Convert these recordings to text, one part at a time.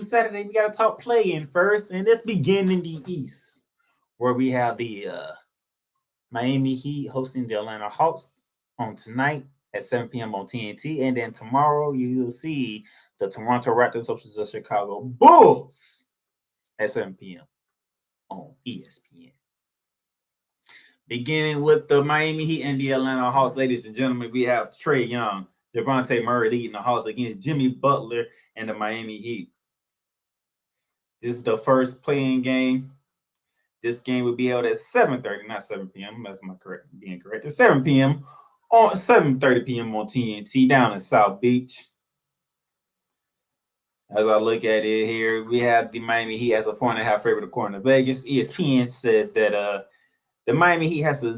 Saturday, we got to talk play-in first, and let's begin in the East, where we have the Miami Heat hosting the Atlanta Hawks on tonight at 7 p.m. on TNT, and then tomorrow you'll see the Toronto Raptors hosting the Chicago Bulls at 7 p.m. on ESPN. Beginning with the Miami Heat and the Atlanta Hawks, ladies and gentlemen, we have Trae Young, Devontae Murray leading the Hawks against Jimmy Butler and the Miami Heat. This is the first playing game. This game will be held at 7:30, not 7 p.m. That's my being correct. At 7 p.m. on 7:30 p.m. on TNT down in South Beach. As I look at it here, we have the Miami Heat as a 4.5 favorite according to Vegas. ESPN says that the Miami Heat has a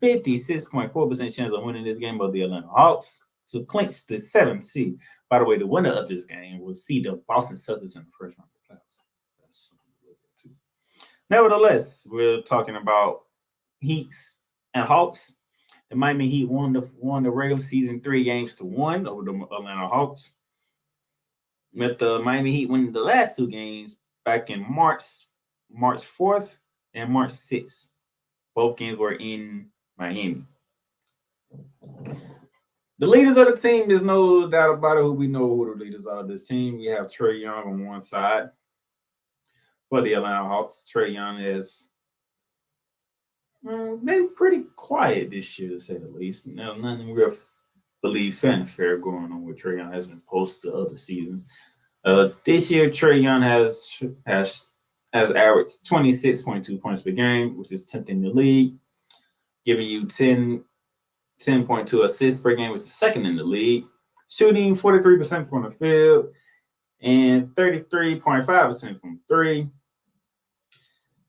56.4% chance of winning this game of the Atlanta Hawks to clinch the 7th seed. By the way, the winner of this game will see the Boston Celtics in the first round of the playoffs. Nevertheless, we're talking about Heats and Hawks. The Miami Heat won the regular season 3-1 over the Atlanta Hawks. With the Miami Heat winning the last 2 games back in March 4th and March 6th. Both games were in Miami. The leaders of the team, there's no doubt about it. We know who the leaders are of this team. We have Trae Young on one side. For the Atlanta Hawks, Trae Young has been pretty quiet this year, to say the least. Now, nothing real, believe, fanfare going on with Trae Young as opposed to other seasons. This year, Trae Young has averaged 26.2 points per game, which is 10th in the league, giving you 10.2 assists per game, which is 2nd in the league, shooting 43% from the field and 33.5% from 3.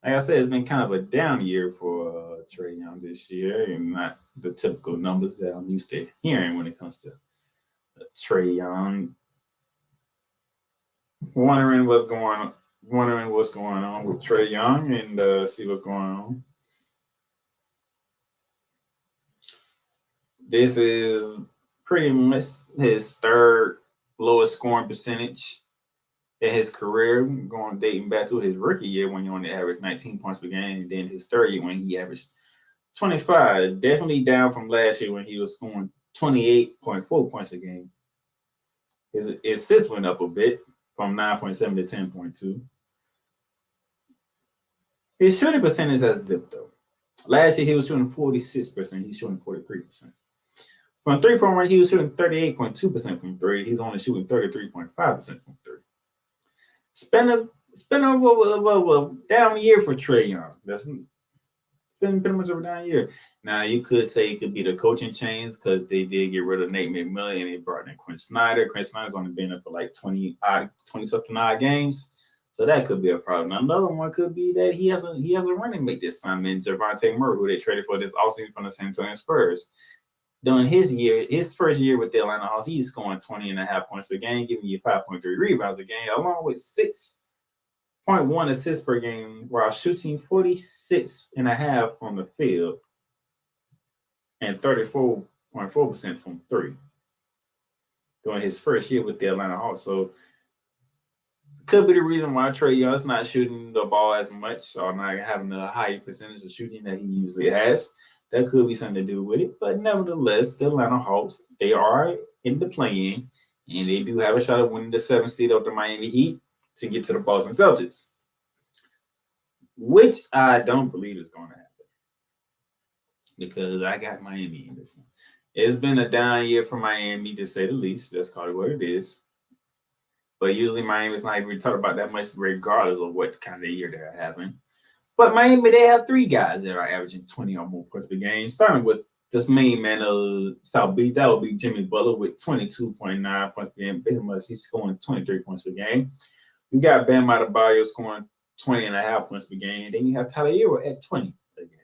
Like I said, it's been kind of a down year for Trae Young this year, and not the typical numbers that I'm used to hearing when it comes to Trae Young. Wondering what's going on with Trae Young, and see what's going on. This is pretty much his 3rd lowest scoring percentage in his career, dating back to his rookie year when he only averaged 19 points per game, and then his 3rd year when he averaged 25. Definitely down from last year when he was scoring 28.4 points a game. His assists went up a bit from 9.7 to 10.2. His shooting percentage has dipped though. Last year he was shooting 46%. He's shooting 43%. From 3-point range, he was shooting 38.2% from 3. He's only shooting 33.5% from 3. It's been a down year for Trae Young. It's been pretty much a down year. Now, you could say it could be the coaching change because they did get rid of Nate McMillan and they brought in Quinn Snyder. Quinn Snyder's only been there for like 20-something odd games. So that could be a problem. Another one could be that he has a running mate this time in Devontae Murray, who they traded for this offseason from the San Antonio Spurs. During his first year with the Atlanta Hawks, he's scoring 20.5 points per game, giving you 5.3 rebounds a game, along with 6.1 assists per game, while shooting 46.5 from the field and 34.4% from 3 during his first year with the Atlanta Hawks. So could be the reason why Trae Young's not shooting the ball as much or not having the high percentage of shooting that he usually has. That could be something to do with it. But nevertheless, the Atlanta Hawks, they are in the play-in, and they do have a shot of winning the 7th seed of the Miami Heat to get to the Boston Celtics, which I don't believe is going to happen because I got Miami in this one. It's been a down year for Miami, to say the least. That's called what it is. But usually Miami's not even talked about that much regardless of what kind of year they're having. But Miami, they have 3 guys that are averaging 20 or more points per game, starting with this main man of South Beach. That would be Jimmy Butler with 22.9 points per game. Pretty much he's scoring 23 points per game. You got Bam Adebayo scoring 20.5 points per game. Then you have Tyler Hero at 20 per game.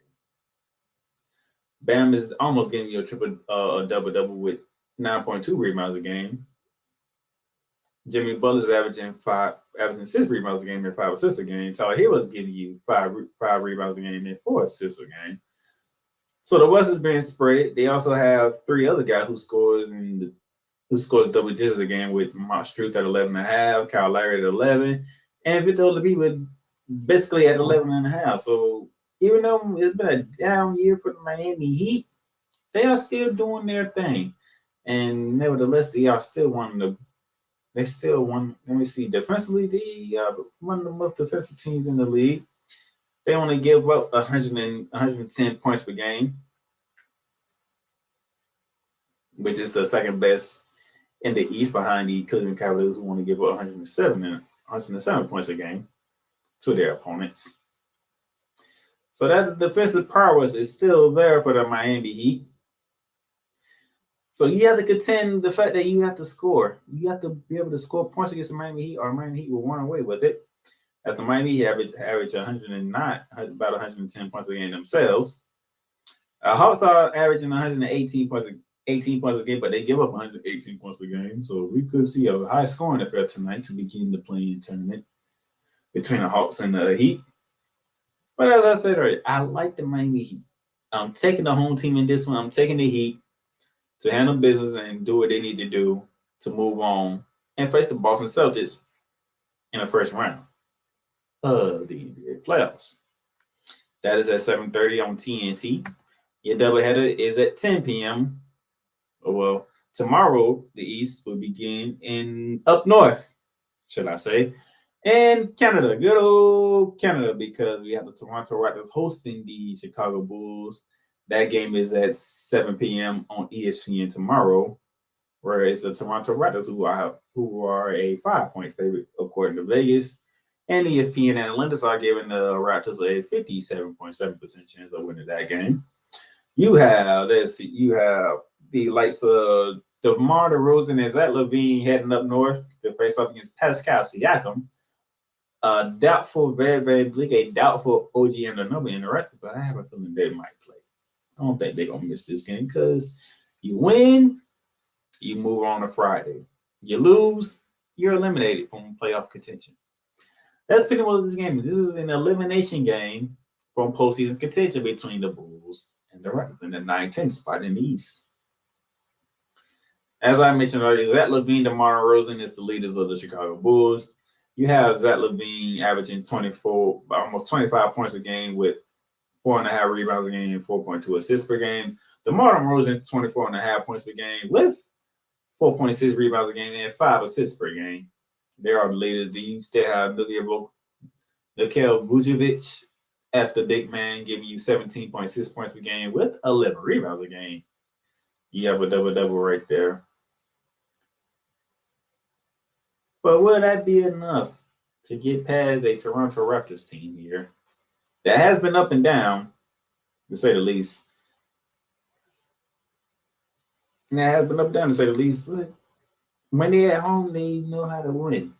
Bam is almost getting you a double-double with 9.2 rebounds a game. Jimmy Butler's averaging 6 rebounds a game and 5 assists a game. Tyler Hero's giving you 5 rebounds a game and 4 assists a game. So the West is being spread. They also have 3 other guys who scores in who scored double digits again with Mark Struth at 11.5, Kyle Lowry at 11, and Victor Oladipo with basically at 11.5. So even though it's been a down year for the Miami Heat, they are still doing their thing. And nevertheless, they are still one of the. They still won. Let me see. Defensively, they one of the most defensive teams in the league. They only give up 110 points per game, which is the second best in the East behind the Cleveland Cavaliers, who want to give up 107 points a game to their opponents. So that defensive prowess is still there for the Miami Heat. So you have to contend the fact that you have to score. You have to be able to score points against the Miami Heat, or Miami Heat will run away with it. As the Miami Heat average 109, about 110 points a game themselves. Hawks are averaging 118 points a game, but they give up 118 points per game. So we could see a high scoring affair tonight to begin the play-in tournament between the Hawks and the Heat. But as I said earlier, I like the Miami Heat. I'm taking the home team in this one. I'm taking the Heat to handle business and do what they need to do to move on and face the Boston Celtics in the first round of the NBA playoffs. That is at 7:30 on TNT. Your doubleheader is at 10 p.m. Well, tomorrow the East will begin in up north, should I say, in Canada. Good old Canada, because we have the Toronto Raptors hosting the Chicago Bulls. That game is at 7 p.m. on ESPN tomorrow, whereas the Toronto Raptors, who are a 5-point favorite according to Vegas, and ESPN and Atlantis are giving the Raptors a 57.7% chance of winning that game. You have the likes of DeMar DeRozan and Zach LaVine heading up north to face off against Pascal Siakam. Doubtful Van Vliet, a doubtful OG Anunoby in the rest, but I have a feeling they might play. I don't think they're going to miss this game because you win, you move on to Friday. You lose, you're eliminated from playoff contention. That's pretty much this game. This is an elimination game from postseason contention between the Bulls and the Raptors in the 9-10 spot in the East. As I mentioned earlier, Zach LaVine, DeMar DeRozan is the leaders of the Chicago Bulls. You have Zach LaVine averaging almost 25 points a game with 4.5 rebounds a game, 4.2 assists per game. DeMar DeRozan, 24.5 points per game with 4.6 rebounds a game and 5 assists per game. They are the leaders. You still have Nikola Vucevic as the big man, giving you 17.6 points per game with 11 rebounds a game. You have a double-double right there. But will that be enough to get past a Toronto Raptors team here that has been up and down, to say the least? And that has been up and down, to say the least. But when they're at home, they know how to win.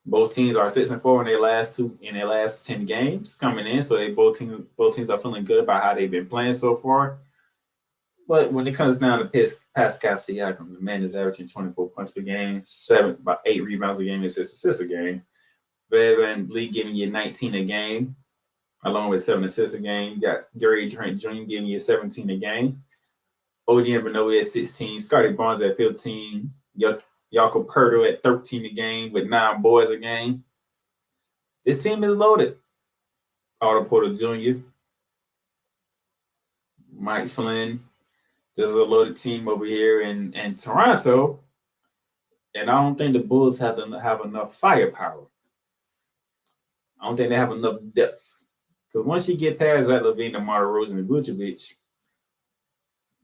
Both teams are 6-4 in their last 10 games coming in, so both teams are feeling good about how they've been playing so far. But when it comes down to Pascal Siakam, the man is averaging 24 points per game, about 8 rebounds a game, and 6 assists a game. Van Vliet giving you 19 a game, along with 7 assists a game. You got Gary Trent Jr. giving you 17 a game. OG Anunoby at 16, Scotty Barnes at 15, Jakob Poeltl at 13 a game with 9 boards a game. This team is loaded. Otto Porter Jr., Mike Flynn. This is a loaded team over here in Toronto, and I don't think the Bulls have enough firepower. I don't think they have enough depth. Because once you get past that, LaVine, DeMar DeRozan, and Vucevic,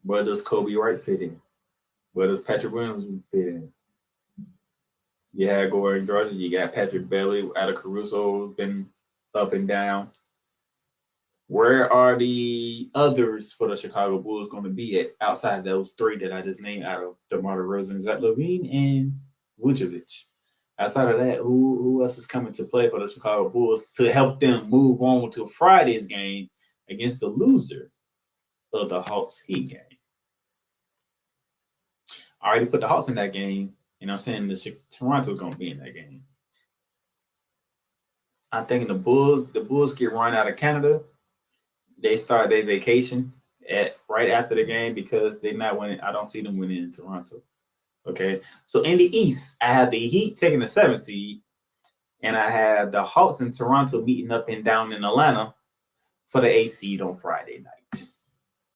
where does Kobe Wright fit in? Where does Patrick Williams fit in? You had Gordon Dragic, you got Patrick Beverley, Alec Caruso, been up and down. Where are the others for the Chicago Bulls going to be at outside of those 3 that I just named out of DeMar DeRozan, Zach LaVine, and Vucevic? Outside of that, who else is coming to play for the Chicago Bulls to help them move on to Friday's game against the loser of the Hawks Heat game? I already put the Hawks in that game, and I'm saying Toronto's going to be in that game. I'm thinking the Bulls get run out of Canada. They start their vacation right after the game because they're not winning. I don't see them winning in Toronto. Okay. So in the East, I have the Heat taking the 7th seed, and I have the Hawks in Toronto meeting up and down in Atlanta for the 8th seed on Friday night.